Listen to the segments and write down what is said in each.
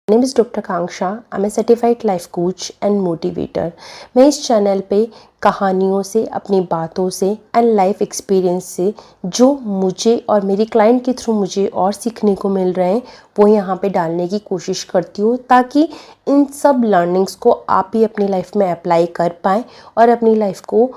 Name is doctor Kanksha. I am a certified life coach and motivator. मैं इस channel पे कहानियों से, अपनी बातों से एंड लाइफ एक्सपीरियंस से जो मुझे और मेरी क्लाइंट के थ्रू मुझे और सीखने को मिल रहे हैं वो यहाँ पे डालने की कोशिश करती हूँ, ताकि इन सब लर्निंग्स को आप भी अपनी लाइफ में अप्लाई कर पाएँ और अपनी लाइफ को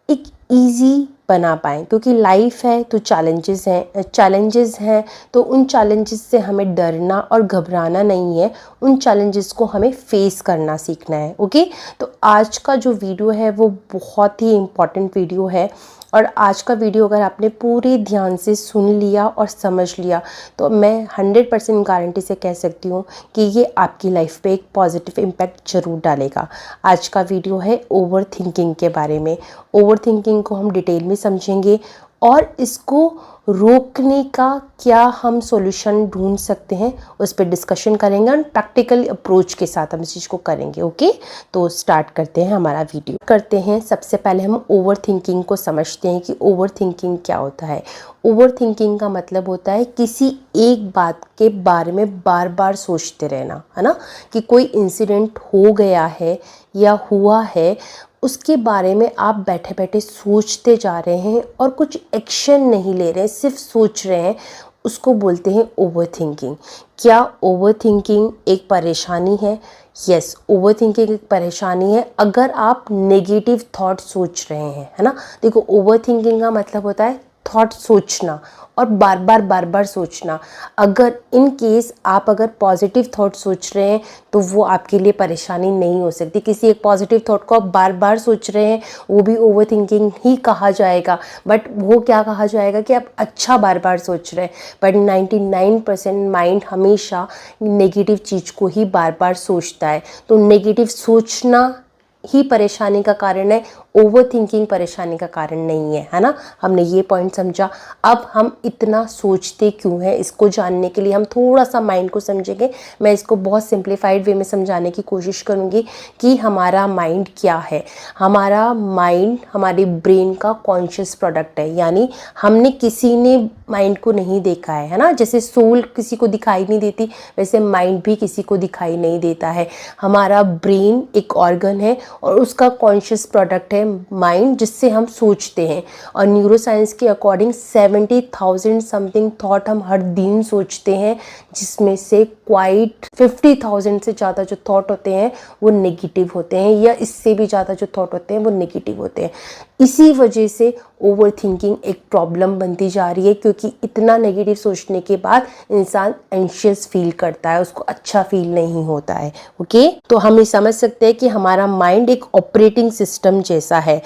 एक ईजी बना पाएँ। क्योंकि लाइफ है तो चैलेंजेस हैं तो उन चैलेंजेस से हमें डरना और घबराना नहीं है, उन चैलेंजेस को हमें फेस करना सीखना है। ओके, तो आज का जो वीडियो है वो बहुत ही इम्पॉर्टेंट वीडियो है और आज का वीडियो अगर आपने पूरे ध्यान से सुन लिया और समझ लिया तो मैं 100% गारंटी से कह सकती हूँ कि ये आपकी लाइफ पे एक पॉजिटिव इम्पैक्ट ज़रूर डालेगा। आज का वीडियो है ओवर थिंकिंग के बारे में। ओवर थिंकिंग को हम डिटेल में समझेंगे और इसको रोकने का क्या हम सॉल्यूशन ढूंढ सकते हैं उस पर डिस्कशन करेंगे और प्रैक्टिकल अप्रोच के साथ हम इस चीज़ को करेंगे। ओके, तो स्टार्ट करते हैं हमारा वीडियो। करते हैं सबसे पहले हम ओवर थिंकिंग को समझते हैं कि ओवर थिंकिंग क्या होता है। ओवर थिंकिंग का मतलब होता है किसी एक बात के बारे में बार बार सोचते रहना, है ना। कि कोई इंसिडेंट हो गया है या हुआ है, उसके बारे में आप बैठे बैठे सोचते जा रहे हैं और कुछ एक्शन नहीं ले रहे हैं, सिर्फ सोच रहे हैं, उसको बोलते हैं ओवर थिंकिंग। क्या ओवर थिंकिंग एक परेशानी है? यस, ओवर थिंकिंग एक परेशानी है अगर आप नेगेटिव थॉट सोच रहे हैं, है ना। देखो, ओवर थिंकिंग का मतलब होता है थॉट सोचना और बार बार सोचना। अगर इन केस आप अगर पॉजिटिव थॉट सोच रहे हैं तो वो आपके लिए परेशानी नहीं हो सकती। किसी एक पॉजिटिव थॉट को आप बार बार सोच रहे हैं वो भी ओवर थिंकिंग ही कहा जाएगा, बट वो क्या कहा जाएगा कि आप अच्छा बार बार सोच रहे हैं। बट 99% माइंड हमेशा नेगेटिव चीज़ को ही बार बार सोचता है, तो नेगेटिव सोचना ही परेशानी का कारण है, ओवर थिंकिंग परेशानी का कारण नहीं है, है ना। हमने ये पॉइंट समझा। अब हम इतना सोचते क्यों हैं, इसको जानने के लिए हम थोड़ा सा माइंड को समझेंगे। मैं इसको बहुत सिंप्लीफाइड वे में समझाने की कोशिश करूँगी कि हमारा माइंड क्या है। हमारा माइंड हमारे ब्रेन का कॉन्शियस प्रोडक्ट है, यानी हमने किसी ने माइंड को नहीं देखा है ना। जैसे सोल किसी को दिखाई नहीं देती, वैसे माइंड भी किसी को दिखाई नहीं देता है। हमारा ब्रेन एक ऑर्गन है और उसका कॉन्शियस प्रोडक्ट है माइंड, जिससे हम सोचते हैं। और न्यूरोसाइंस के अकॉर्डिंग 70,000 समथिंग थॉट हम हर दिन सोचते हैं, जिसमें से क्वाइट 50,000 से ज़्यादा जो थॉट होते हैं वो नेगेटिव होते हैं, या इससे भी ज़्यादा जो थॉट होते हैं वो नेगेटिव होते हैं। इसी वजह से ओवर थिंकिंग एक प्रॉब्लम बनती जा रही है, क्योंकि इतना नेगेटिव सोचने के बाद इंसान एंशियस फील करता है, उसको अच्छा फील नहीं होता है। ओके, तो हम ये समझ सकते हैं कि हमारा माइंड एक ऑपरेटिंग सिस्टम जैसा है।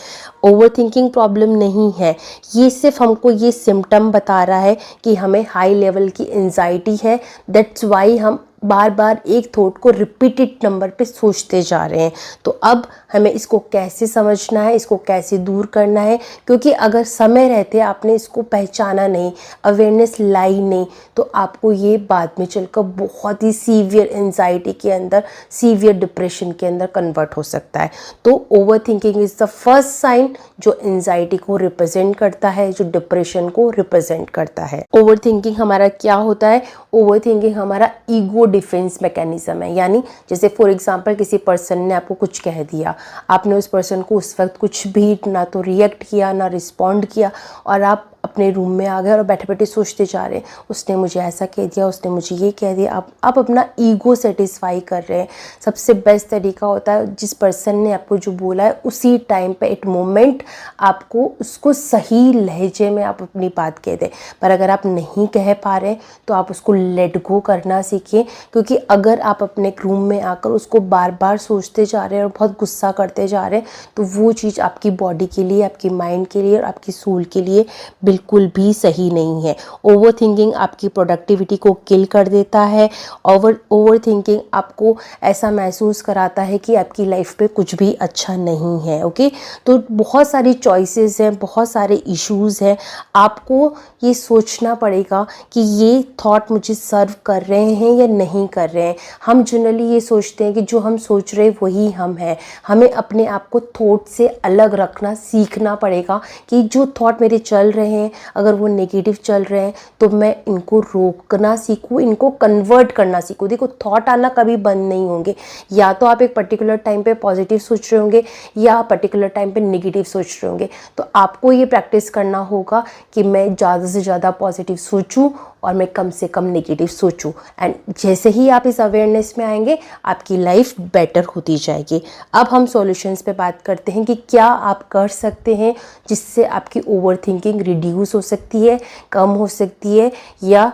ओवर थिंकिंग प्रॉब्लम नहीं है, ये सिर्फ हमको ये सिम्टम बता रहा है कि हमें हाई लेवल की एंजाइटी है। दैट्स वाई हम बार बार एक थॉट को रिपीटेड नंबर पे सोचते जा रहे हैं। तो अब हमें इसको कैसे समझना है, इसको कैसे दूर करना है, क्योंकि अगर समय रहते आपने इसको पहचाना नहीं, अवेयरनेस लाई नहीं, तो आपको ये बाद में चलकर बहुत ही सीवियर एंजाइटी के अंदर, सीवियर डिप्रेशन के अंदर कन्वर्ट हो सकता है। तो overthinking is the first sign जो एंजाइटी को रिप्रेजेंट करता है, जो डिप्रेशन को रिप्रेजेंट करता है। ओवर थिंकिंग हमारा क्या होता है? ओवर थिंकिंग हमारा ईगो डिफेंस मैकेनिज्म है। यानी जैसे फॉर एग्जांपल किसी पर्सन ने आपको कुछ कह दिया, आपने उस पर्सन को उस वक्त कुछ भी ना तो रिएक्ट किया ना रिस्पॉन्ड किया, और आप अपने रूम में आ गए और बैठे बैठे सोचते जा रहे हैं, उसने मुझे ऐसा कह दिया, उसने मुझे ये कह दिया। आप अपना ईगो सेटिस्फाई कर रहे हैं। सबसे बेस्ट तरीका होता है जिस पर्सन ने आपको जो बोला है उसी टाइम पे एट मोमेंट आपको उसको सही लहजे में आप अपनी बात कह दें। पर अगर आप नहीं कह पा रहे तो आप उसको लेट गो करना सीखिए, क्योंकि अगर आप अपने रूम में आकर उसको बार बार सोचते जा रहे हैं और बहुत गुस्सा करते जा रहे हैं तो वो चीज़ आपकी बॉडी के लिए, आपकी माइंड के लिए और आपकी सोल के लिए बिल्कुल भी सही नहीं है। ओवर थिंकिंग आपकी प्रोडक्टिविटी को किल कर देता है। ओवर थिंकिंग आपको ऐसा महसूस कराता है कि आपकी लाइफ पे कुछ भी अच्छा नहीं है। ओके, तो बहुत सारी चॉइसेस हैं, बहुत इश्यूज़ इश्यूज़ हैं। आपको ये सोचना पड़ेगा कि ये थॉट मुझे सर्व कर रहे हैं या नहीं कर रहे हैं। हम जनरली ये सोचते हैं कि जो हम सोच रहे हैं वही हम हैं। हमें अपने आप को थॉट से अलग रखना सीखना पड़ेगा कि जो थॉट मेरे चल रहे हैं हैं, अगर वो नेगेटिव चल रहे हैं तो मैं इनको रोकना सीखूँ, इनको कन्वर्ट करना सीखूँ। देखो थॉट आना कभी बंद नहीं होंगे, या तो आप एक पर्टिकुलर टाइम पे पॉजिटिव सोच रहे होंगे या पर्टिकुलर टाइम पे नेगेटिव सोच रहे होंगे। तो आपको ये प्रैक्टिस करना होगा कि मैं ज़्यादा से ज़्यादा पॉजिटिव सोचूं और मैं कम से कम नेगेटिव सोचूं। एंड जैसे ही आप इस अवेयरनेस में आएंगे आपकी लाइफ बेटर होती जाएगी। अब हम सॉल्यूशंस पे बात करते हैं कि क्या आप कर सकते हैं जिससे आपकी ओवर थिंकिंग रिड्यूस हो सकती है, कम हो सकती है या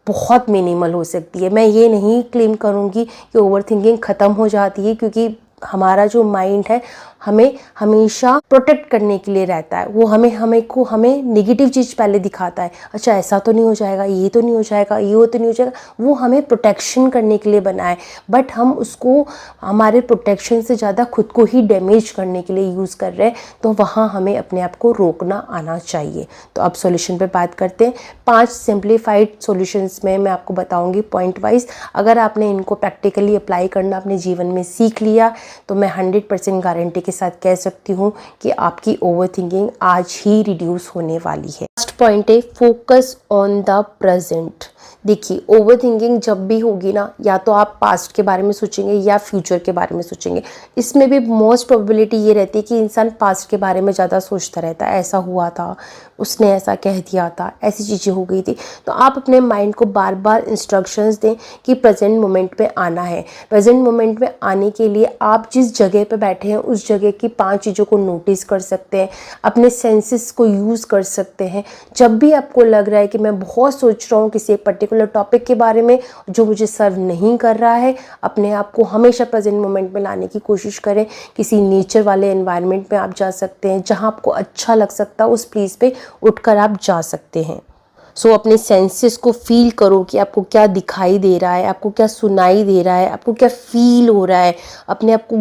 बहुत मिनिमल हो सकती है। मैं ये नहीं क्लेम करूँगी कि ओवर थिंकिंग ख़त्म हो जाती है, क्योंकि हमारा जो माइंड है हमें हमेशा प्रोटेक्ट करने के लिए रहता है। वो हमें नेगेटिव चीज़ पहले दिखाता है, अच्छा ऐसा तो नहीं हो जाएगा, ये तो नहीं हो जाएगा, ये तो नहीं हो जाएगा। वो हमें प्रोटेक्शन करने के लिए बना है, बट हम उसको हमारे प्रोटेक्शन से ज़्यादा खुद को ही डैमेज करने के लिए यूज़ कर रहे हैं। तो वहाँ हमें अपने आप को रोकना आना चाहिए। तो अब सॉल्यूशन पे बात करते हैं। 5 सिंप्लीफाइड सॉल्यूशंस में मैं आपको बताऊंगी पॉइंट वाइज। अगर आपने इनको प्रैक्टिकली अप्लाई करना अपने जीवन में सीख लिया तो मैं 100% गारंटी के साथ कह सकती हूँ कि आपकी ओवर थिंकिंग आज ही रिड्यूस होने वाली है। फर्स्ट पॉइंट है फोकस ऑन द प्रेजेंट। देखिए ओवर थिंकिंग जब भी होगी ना, या तो आप पास्ट के बारे में सोचेंगे या फ्यूचर के बारे में सोचेंगे। इसमें भी मोस्ट प्रोबेबिलिटी ये रहती है कि इंसान पास्ट के बारे में ज़्यादा सोचता रहता है, ऐसा हुआ था, उसने ऐसा कह दिया था, ऐसी चीज़ें हो गई थी। तो आप अपने माइंड को बार बार इंस्ट्रक्शंस दें कि प्रेजेंट मोमेंट में आना है। प्रेजेंट मोमेंट में आने के लिए आप जिस जगह पे बैठे हैं उस जगह की 5 चीज़ों को नोटिस कर सकते हैं, अपने सेंसेस को यूज़ कर सकते हैं। जब भी आपको लग रहा है कि मैं बहुत सोच रहा हूँ किसी एक पर्टिकुलर टॉपिक के बारे में जो मुझे सर्व नहीं कर रहा है, अपने आप को हमेशा प्रेजेंट मोमेंट में लाने की कोशिश करें। किसी नेचर वाले एनवायरनमेंट में आप जा सकते हैं, जहाँ आपको अच्छा लग सकता है उस प्लेस पे उठकर आप जा सकते हैं। सो अपने सेंसेस को फील करो कि आपको क्या दिखाई दे रहा है, आपको क्या सुनाई दे रहा है, आपको क्या फील हो रहा है। अपने आप को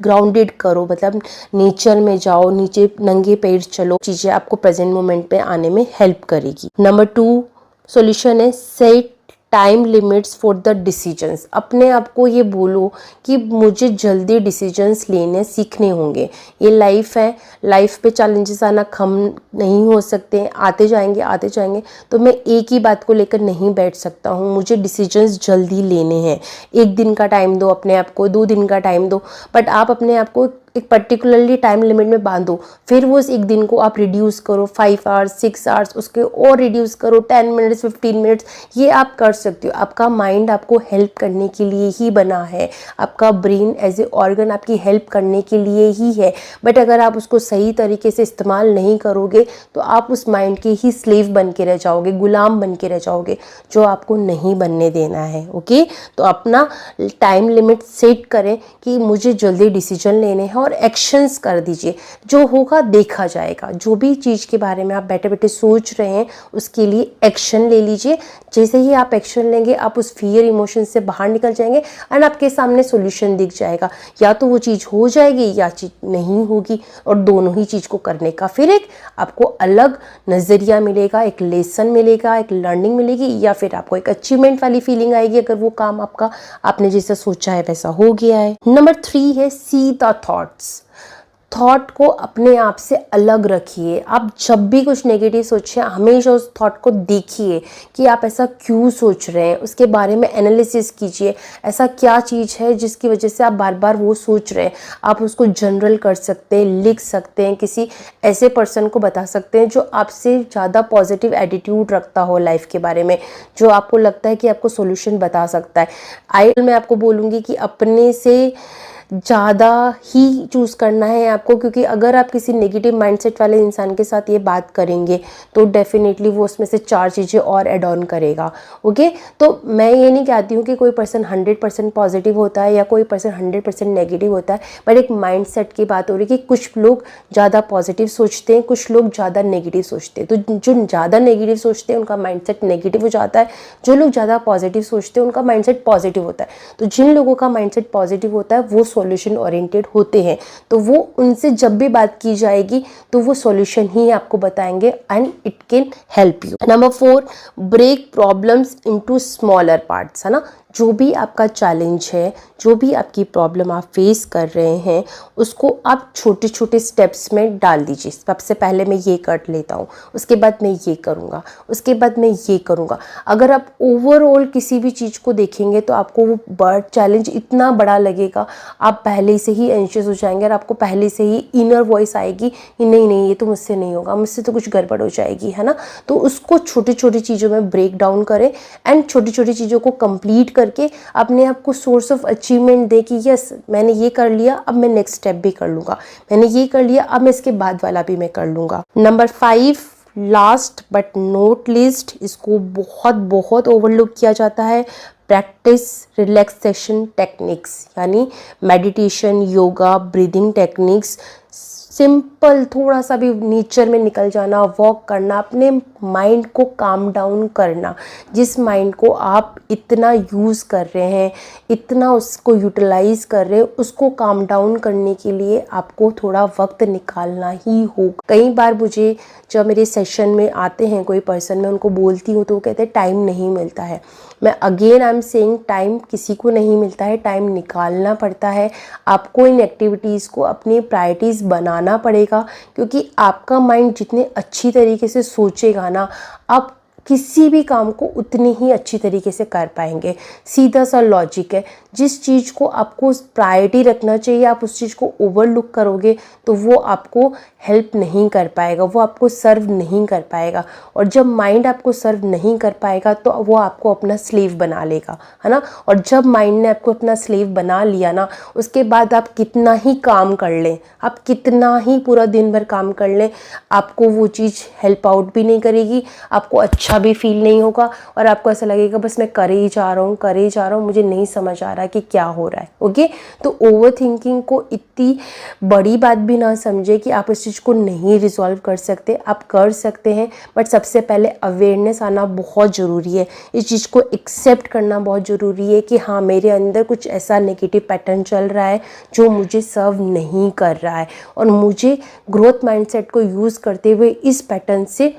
ग्राउंडेड करो, मतलब नेचर में जाओ, नीचे नंगे पैर चलो। चीज़ें आपको प्रेजेंट मोमेंट में आने में हेल्प करेगी। नंबर 2 सॉल्यूशन है set time limits for the decisions. अपने आप को ये बोलो कि मुझे जल्दी डिसीजंस लेने सीखने होंगे। ये लाइफ है, लाइफ पे चैलेंजेस आना कम नहीं हो सकते, आते जाएंगे। तो मैं एक ही बात को लेकर नहीं बैठ सकता हूँ, मुझे डिसीजंस जल्दी लेने हैं। 1 दिन का टाइम दो अपने आप को, 2 दिन का टाइम दो, बट आप अपने आप को एक पर्टिकुलरली टाइम लिमिट में बांधो। फिर वो उस 1 दिन को आप रिड्यूस करो 5 आवर्स 6 आवर्स, उसके और रिड्यूस करो 10 मिनट्स 15 मिनट्स। ये आप कर सकते हो। आपका माइंड आपको हेल्प करने के लिए ही बना है, आपका ब्रेन एज ए ऑर्गन आपकी हेल्प करने के लिए ही है। बट अगर आप उसको सही तरीके से इस्तेमाल नहीं करोगे तो आप उस माइंड के ही स्लेव बन के रह जाओगे, गुलाम बन के रह जाओगे, जो आपको नहीं बनने देना है। ओके, तो अपना टाइम लिमिट सेट करें कि मुझे जल्दी डिसीजन लेने हैं और एक्शंस कर दीजिए। जो होगा देखा जाएगा। जो भी चीज़ के बारे में आप बैठे बैठे सोच रहे हैं उसके लिए एक्शन ले लीजिए। जैसे ही आप एक्शन लेंगे आप उस फियर इमोशन से बाहर निकल जाएंगे एंड आपके सामने सॉल्यूशन दिख जाएगा। या तो वो चीज़ हो जाएगी या चीज़ नहीं होगी, और दोनों ही चीज़ को करने का फिर एक आपको अलग नज़रिया मिलेगा, एक लेसन मिलेगा, एक लर्निंग मिलेगी, या फिर आपको एक अचीवमेंट वाली फीलिंग आएगी अगर वो काम आपका आपने जैसा सोचा है वैसा हो गया है। नंबर 3 है सी द थॉट को अपने आप से अलग रखिए। आप जब भी कुछ नेगेटिव सोचिए हमेशा उस थॉट को देखिए कि आप ऐसा क्यों सोच रहे हैं, उसके बारे में एनालिसिस कीजिए। ऐसा क्या चीज़ है जिसकी वजह से आप बार बार वो सोच रहे हैं। आप उसको जनरल कर सकते हैं, लिख सकते हैं, किसी ऐसे पर्सन को बता सकते हैं जो आपसे ज़्यादा पॉजिटिव एटीट्यूड रखता हो लाइफ के बारे में, जो आपको लगता है कि आपको सोल्यूशन बता सकता है। मैं आपको बोलूँगी कि अपने से ज़्यादा ही चूज़ करना है आपको, क्योंकि अगर आप किसी नेगेटिव माइंडसेट वाले इंसान के साथ ये बात करेंगे तो डेफिनेटली वो उसमें से 4 चीज़ें और ऐड ऑन करेगा। ओके, तो मैं ये नहीं कहती हूँ कि कोई पर्सन 100% पॉजिटिव होता है या कोई पर्सन 100% नेगेटिव होता है, बट एक माइंडसेट की बात हो रही है कि कुछ लोग ज़्यादा पॉजिटिव सोचते हैं, कुछ लोग ज़्यादा नेगेटिव सोचते हैं। तो जो ज़्यादा नेगेटिव सोचते हैं उनका माइंडसेट नेगेटिव हो जाता है, जो लोग ज़्यादा पॉजिटिव सोचते हैं उनका माइंडसेट पॉजिटिव होता है। तो जिन लोगों का माइंडसेट पॉजिटिव होता है वो सॉल्यूशन ओरिएंटेड होते हैं, तो वो उनसे जब भी बात की जाएगी तो वो सॉल्यूशन ही आपको बताएंगे and it can help you. Number 4, break problems into smaller parts, है ना। जो भी आपका चैलेंज है, जो भी आपकी प्रॉब्लम आप फेस कर रहे हैं, उसको आप छोटे छोटे स्टेप्स में डाल दीजिए। सबसे पहले मैं ये कर लेता हूँ, उसके बाद मैं ये करूँगा, उसके बाद मैं ये करूँगा। अगर आप ओवरऑल किसी भी चीज़ को देखेंगे तो आपको वो बर्ड चैलेंज इतना बड़ा लगेगा, आप पहले से ही एंशियस हो जाएंगे और आपको पहले से ही इनर वॉइस आएगी कि नहीं नहीं ये तो मुझसे नहीं होगा, मुझसे तो कुछ गड़बड़ हो जाएगी, है ना। तो उसको छोटी छोटी चीज़ों में ब्रेक डाउन करें एंड छोटी छोटी चीज़ों को कंप्लीट करके अपने आप को सोर्स ऑफ अचीवमेंट दे कि यस मैंने ये कर लिया, अब मैं नेक्स्ट स्टेप भी कर लूँगा, मैंने ये कर लिया, अब मैं इसके बाद वाला भी मैं कर लूँगा। Number 5, last but not least, इसको बहुत बहुत ओवरलुक किया जाता है, प्रैक्टिस रिलैक्सेशन टेक्निक्स, यानी meditation, yoga, breathing techniques. Simple थोड़ा सा भी नेचर में निकल जाना, वॉक करना, अपने माइंड को काम डाउन करना। जिस माइंड को आप इतना यूज़ कर रहे हैं, इतना उसको यूटिलाइज कर रहे हैं, उसको काम डाउन करने के लिए आपको थोड़ा वक्त निकालना ही होगा। कई बार मुझे जब मेरे सेशन में आते हैं कोई पर्सन, मैं उनको बोलती हूँ तो वो कहते हैं टाइम नहीं मिलता है। मैं again I am saying, time किसी को नहीं मिलता है, टाइम निकालना पड़ता है। आपको इन एक्टिविटीज़ को अपनी प्रायोरिटीज़ बनाना पड़ेगा, क्योंकि आपका माइंड जितने अच्छी तरीके से सोचेगा ना, आप किसी भी काम को उतनी ही अच्छी तरीके से कर पाएंगे। सीधा सा लॉजिक है, जिस चीज़ को आपको प्रायोरिटी रखना चाहिए आप उस चीज़ को ओवरलुक करोगे तो वो आपको हेल्प नहीं कर पाएगा, वो आपको सर्व नहीं कर पाएगा। और जब माइंड आपको सर्व नहीं कर पाएगा तो वो आपको अपना स्लेव बना लेगा, है ना। और जब माइंड ने आपको अपना स्लेव बना लिया ना, उसके बाद आप कितना ही काम कर लें, आप कितना ही पूरा दिन भर काम कर लें, आपको वो चीज़ हेल्प आउट भी नहीं करेगी, आपको अच्छा भी फील नहीं होगा और आपको ऐसा लगेगा बस मैं करे ही जा रहा हूँ, करे ही जा रहा हूँ, मुझे नहीं समझ आ रहा कि क्या हो रहा है। ओके, तो ओवर थिंकिंग को इतनी बड़ी बात भी ना समझे कि आप इस चीज़ को नहीं रिजॉल्व कर सकते। आप कर सकते हैं, बट सबसे पहले अवेयरनेस आना बहुत ज़रूरी है। इस चीज़ को एक्सेप्ट करना बहुत ज़रूरी है कि हाँ मेरे अंदर कुछ ऐसा नेगेटिव पैटर्न चल रहा है जो मुझे सर्व नहीं कर रहा है, और मुझे ग्रोथ माइंडसेट को यूज़ करते हुए इस पैटर्न से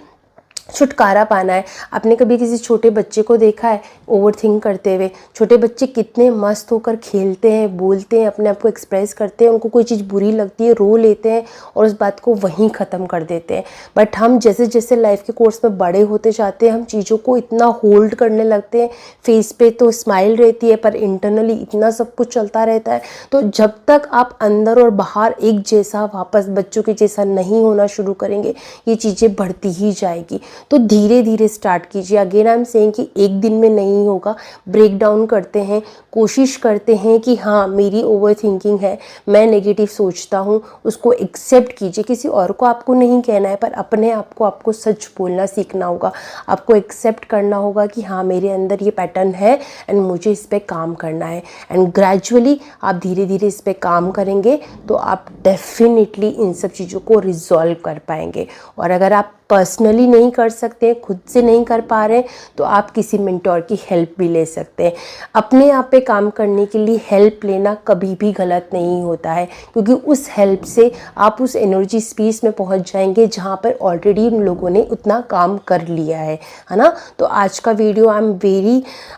छुटकारा पाना है। आपने कभी किसी छोटे बच्चे को देखा है ओवर थिंक करते हुए? छोटे बच्चे कितने मस्त होकर खेलते हैं, बोलते हैं, अपने आप को एक्सप्रेस करते हैं, उनको कोई चीज़ बुरी लगती है रो लेते हैं और उस बात को वहीं ख़त्म कर देते हैं। बट हम जैसे जैसे लाइफ के कोर्स में बड़े होते जाते हैं, हम चीज़ों को इतना होल्ड करने लगते हैं। फेस पे तो स्माइल रहती है पर इंटरनली इतना सब कुछ चलता रहता है। तो जब तक आप अंदर और बाहर एक जैसा वापस बच्चों के जैसा नहीं होना शुरू करेंगे, ये चीज़ें बढ़ती ही जाएगी। तो धीरे धीरे स्टार्ट कीजिए। अगेन आई एम सेइंग कि एक दिन में नहीं होगा, ब्रेक डाउन करते हैं, कोशिश करते हैं कि हाँ मेरी ओवर थिंकिंग है, मैं नेगेटिव सोचता हूँ, उसको एक्सेप्ट कीजिए। किसी और को आपको नहीं कहना है, पर अपने आप को आपको सच बोलना सीखना होगा। आपको एक्सेप्ट करना होगा कि हाँ मेरे अंदर ये पैटर्न है एंड मुझे इस पर काम करना है। एंड ग्रेजुअली आप धीरे धीरे इस पर काम करेंगे तो आप डेफिनेटली इन सब चीज़ों को रिजॉल्व कर पाएंगे। और अगर आप पर्सनली नहीं कर सकते हैं, खुद से नहीं कर पा रहे हैं, तो आप किसी मेंटोर की हेल्प भी ले सकते हैं। अपने आप पे काम करने के लिए हेल्प लेना कभी भी गलत नहीं होता है, क्योंकि उस हेल्प से आप उस एनर्जी स्पेस में पहुंच जाएंगे जहां पर ऑलरेडी उन लोगों ने उतना काम कर लिया है ना। तो आज का video I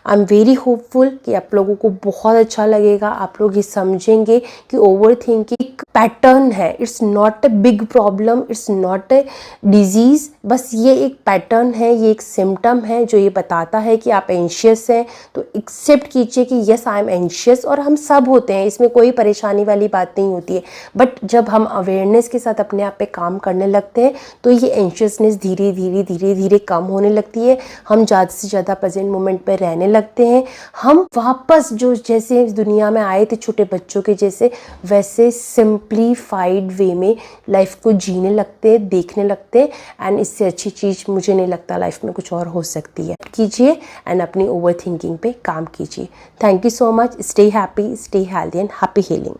am very hopeful कि आप लोगों को बहुत अच्छा लगेगा। आप लोग ये समझेंगे कि ओवर थिंकिंग पैटर्न है, it's not a big problem, it's not a disease, बस ये एक पैटर्न है, ये एक सिम्टम है जो ये बताता है कि आप एंशियस हैं। तो एक्सेप्ट कीजिए कि यस आई एम एंशियस, और हम सब होते हैं, इसमें कोई परेशानी वाली बात नहीं होती है। बट जब हम अवेयरनेस के साथ अपने आप पे काम करने लगते हैं तो ये एंशियसनेस धीरे धीरे कम होने लगती है। हम ज़्यादा से ज़्यादा प्रेजेंट मोमेंट पे रहने लगते हैं। हम वापस जो जैसे इस दुनिया में आए थे छोटे बच्चों के जैसे, वैसे सिंप्लीफाइड वे में लाइफ को जीने लगते हैं, देखने लगते हैं। एंड इससे अच्छी चीज़ मुझे नहीं लगता लाइफ में कुछ और हो सकती है। कीजिए एंड अपनी ओवर थिंकिंग पे काम कीजिए। Thank you so much. Stay happy, stay healthy and happy healing.